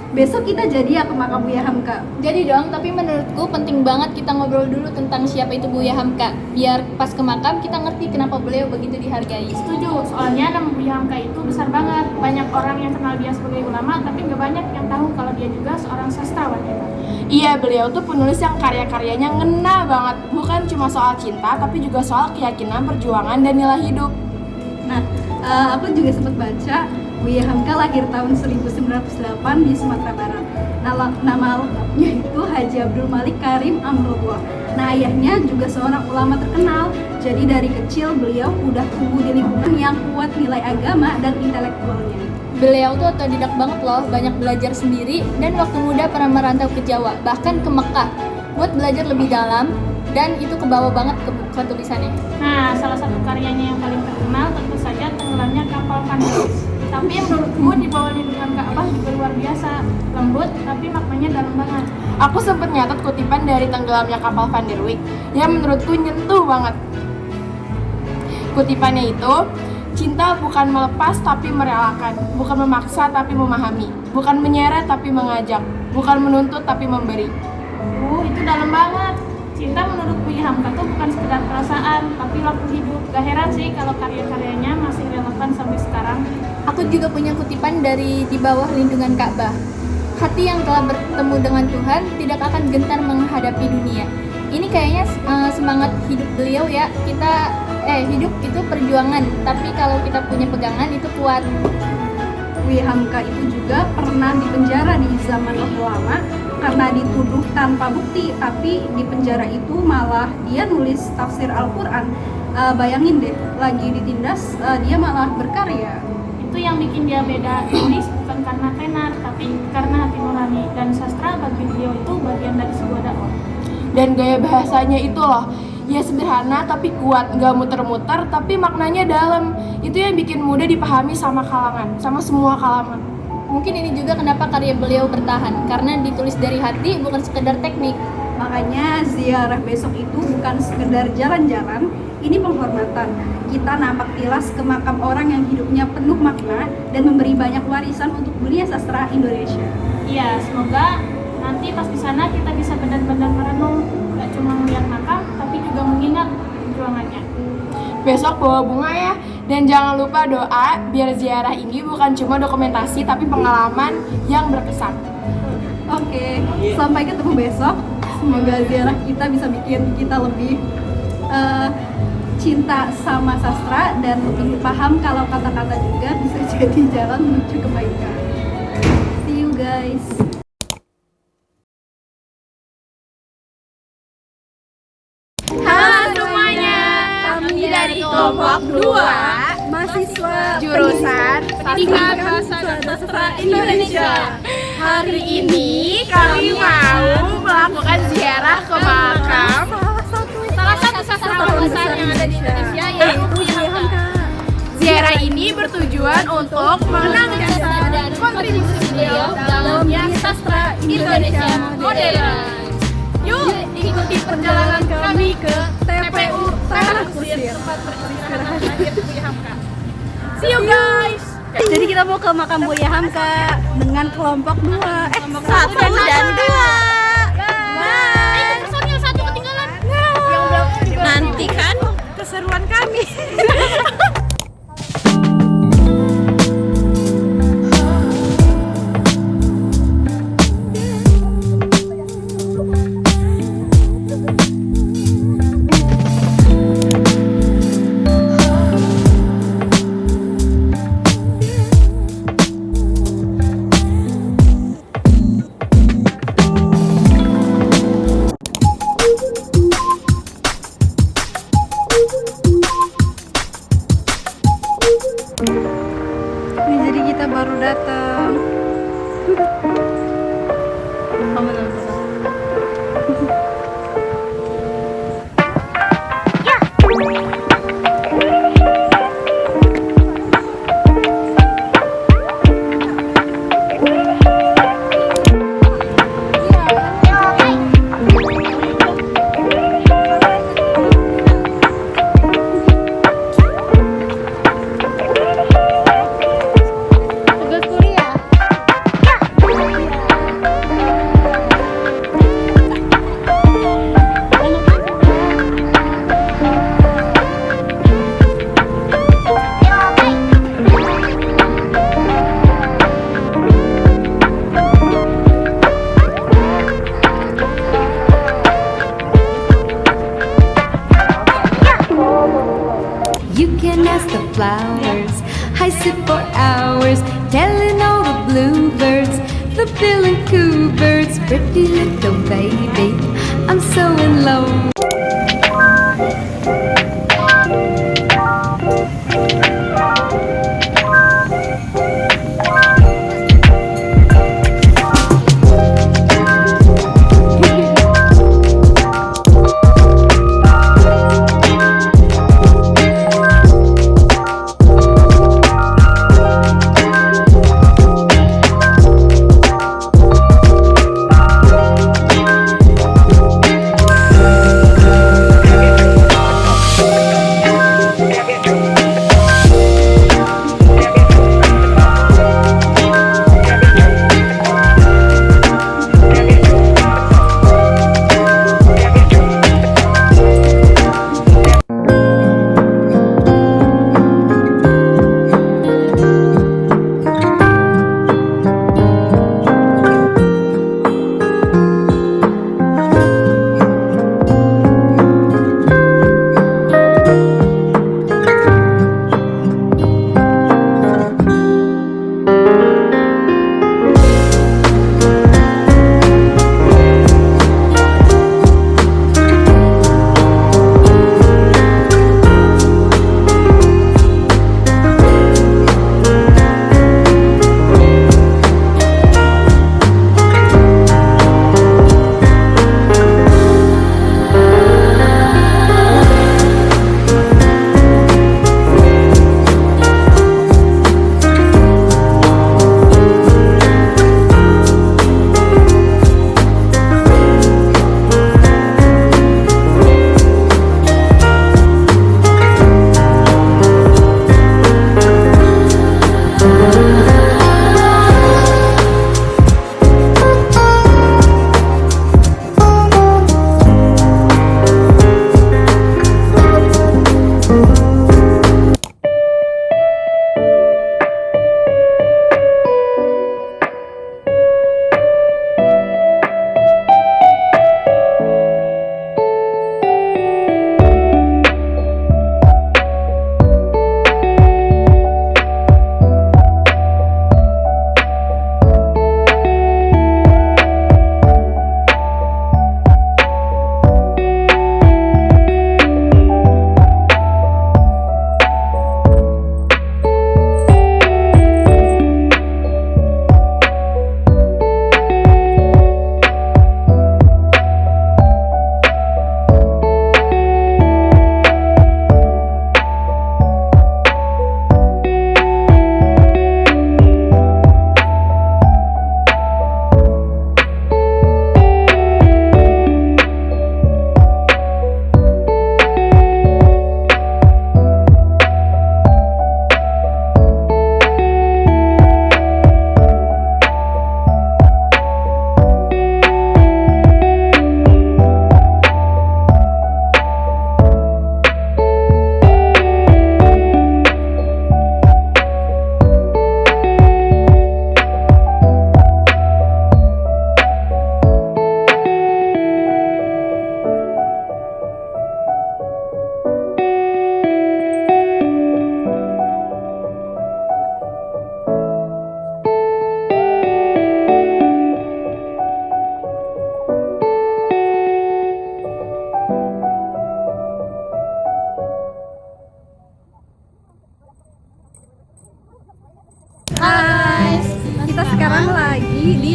besok kita jadi ya ke makam Buya Hamka. Jadi dong, tapi menurutku penting banget kita ngobrol dulu tentang siapa itu Buya Hamka. Biar pas ke makam kita ngerti kenapa beliau begitu dihargai. Setuju, soalnya nama Buya Hamka itu besar banget. Banyak orang yang kenal dia sebagai ulama, tapi nggak banyak yang tahu kalau dia juga seorang sastrawan. Iya, beliau tuh penulis yang karya-karyanya ngena banget. Bukan cuma soal cinta, tapi juga soal keyakinan, perjuangan, dan nilai hidup. Nah, aku juga sempat baca Buya Hamka lahir tahun 1908 di Sumatera Barat. Nama lengkapnya itu Haji Abdul Malik Karim Amrullah. Nah, ayahnya juga seorang ulama terkenal. Jadi dari kecil beliau udah tumbuh di lingkungan yang kuat nilai agama dan intelektualnya. Beliau tuh otodidak banget loh, banyak belajar sendiri dan waktu muda pernah merantau ke Jawa, bahkan ke Mekah buat belajar lebih dalam, dan itu kebawa banget ke tulisannya. Nah, salah satu karyanya yang paling terkenal tentu saja tenggelamnya kapal Van der Wijk. Tapi menurutku di bawah lindungan Ka'bah juga luar biasa, lembut tapi maknanya dalam banget. Aku sempat nyatat kutipan dari tenggelamnya kapal Van der Wijk yang menurutku nyentuh banget. Kutipannya itu, cinta bukan melepas tapi merelakan, bukan memaksa tapi memahami, bukan menyeret tapi mengajak, bukan menuntut tapi memberi. Itu dalam banget. Cinta menurut Buya Hamka tuh bukan sekedar perasaan, tapi lampu hidup. Gak heran sih kalau karya-karyanya masih relevan sampai sekarang. Aku juga punya kutipan dari Di Bawah Lindungan Ka'bah. Hati yang telah bertemu dengan Tuhan tidak akan gentar menghadapi dunia. Ini kayaknya semangat hidup beliau ya. Hidup itu perjuangan, tapi kalau kita punya pegangan itu kuat. Buya Hamka itu juga pernah dipenjara di zaman Orde Lama karena dituduh tanpa bukti, tapi di penjara itu malah dia nulis tafsir Al-Quran. Bayangin deh, lagi ditindas dia malah berkarya. Itu yang bikin dia beda, nulis bukan karena tenar, tapi karena hati nurani. Dan sastra bagi beliau itu bagian dari sebuah dakwah. Dan gaya bahasanya itu loh, ya sederhana tapi kuat, gak muter-muter tapi maknanya dalam. Itu yang bikin mudah dipahami sama kalangan, sama semua kalangan. Mungkin ini juga kenapa karya beliau bertahan, karena ditulis dari hati bukan sekedar teknik. Makanya ziarah besok itu bukan sekedar jalan-jalan, ini penghormatan. Kita nampak tilas ke makam orang yang hidupnya penuh makna dan memberi banyak warisan untuk dunia sastra Indonesia. Iya, semoga nanti pas di sana kita bisa benar-benar merenung, gak cuma melihat makam, tapi juga mengingat perjuangannya. Besok bawa bunga ya, dan jangan lupa doa biar ziarah ini bukan cuma dokumentasi tapi pengalaman yang berkesan. Oke, sampai ketemu besok. Semoga ziarah kita bisa bikin kita lebih cinta sama sastra dan lebih paham kalau kata-kata juga bisa jadi jalan menuju kebaikan. See you guys. Halo semuanya, kami dari kelompok 2 mahasiswa jurusan Pendidikan Bahasa dan Sastra Indonesia. Hari ini kami mau melakukan ziarah ke makam Salah satu sastrawan besar yang ada di Indonesia yaitu Buya Hamka. Ziarah ini bertujuan untuk mengenang jasa dan kontribusi beliau dalam dunia sastra Indonesia modern. Yuk ikuti perjalanan kami ke TPU Tanah Kusir, tempat beristirahat akhir Buya Hamka. See you guys. Jadi kita mau ke makam Buya Hamka dengan kelompok 2. Satu dan dua. Personil satu ketinggalan. Nantikan keseruan kami. Ini jadi kita baru datang. the bill and coo birds, pretty little baby. I'm so in love.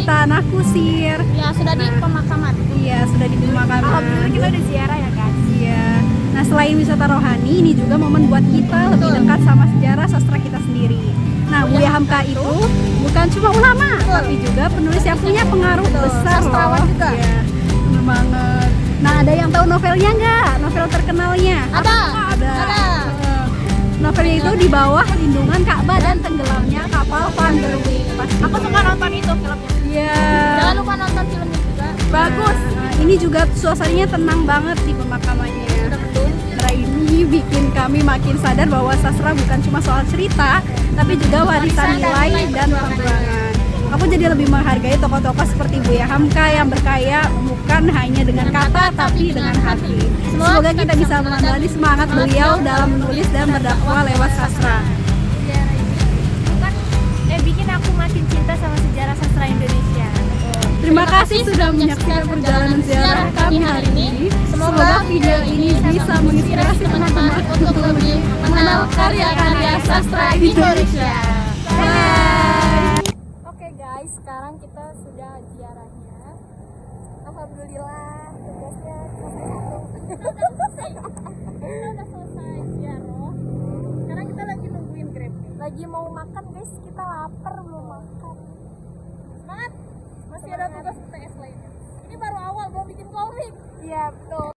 Tanah Kusir. Ya, sudah di pemakaman. Iya, sudah di pemakaman. Alhamdulillah kita udah ziarah ya, guys. Iya. Nah, selain wisata rohani, ini juga momen buat kita lebih dekat sama sejarah sastra kita sendiri. Nah, Buya Hamka itu bukan cuma ulama, tapi juga penulis yang punya pengaruh besar loh. juga. Iya, bener banget. Nah, ada yang tahu novelnya nggak? Novel terkenalnya? Ada. Novelnya itu Di Bawah Lindungan Ka'bah dan Tenggelamnya Kapal Van der Wijk. Aku suka nonton itu filmnya. Iya. Jangan lupa nonton filmnya juga. Bagus. Nah, ini juga suasananya tenang banget di pemakamannya. Nah, ini bikin kami makin sadar bahwa sastra bukan cuma soal cerita, tapi juga warisan nilai dan perjuangan. Aku jadi lebih menghargai tokoh-tokoh seperti Buya Hamka yang berkaya bukan hanya dengan kata tapi dengan hati. Semoga kita bisa meneladani semangat beliau dalam menulis dan berdakwah lewat sastra. Bikin aku makin cinta sama sejarah sastra Indonesia. Terima kasih sudah menyaksikan perjalanan ziarah kami hari ini. Semoga video ini bisa menginspirasi teman-teman untuk lebih mengenal karya-karya sastra Indonesia. Bye. Oke guys, sekarang kita sudah ziarahnya. Alhamdulillah, tugasnya kita udah selesai ziarah. Sekarang kita lagi nungguin Grab. Lagi mau makan guys, kita lapar belum makan. Semangat, masih ada tugas UTS lainnya. Ini baru awal, mau bikin komik. Iya betul.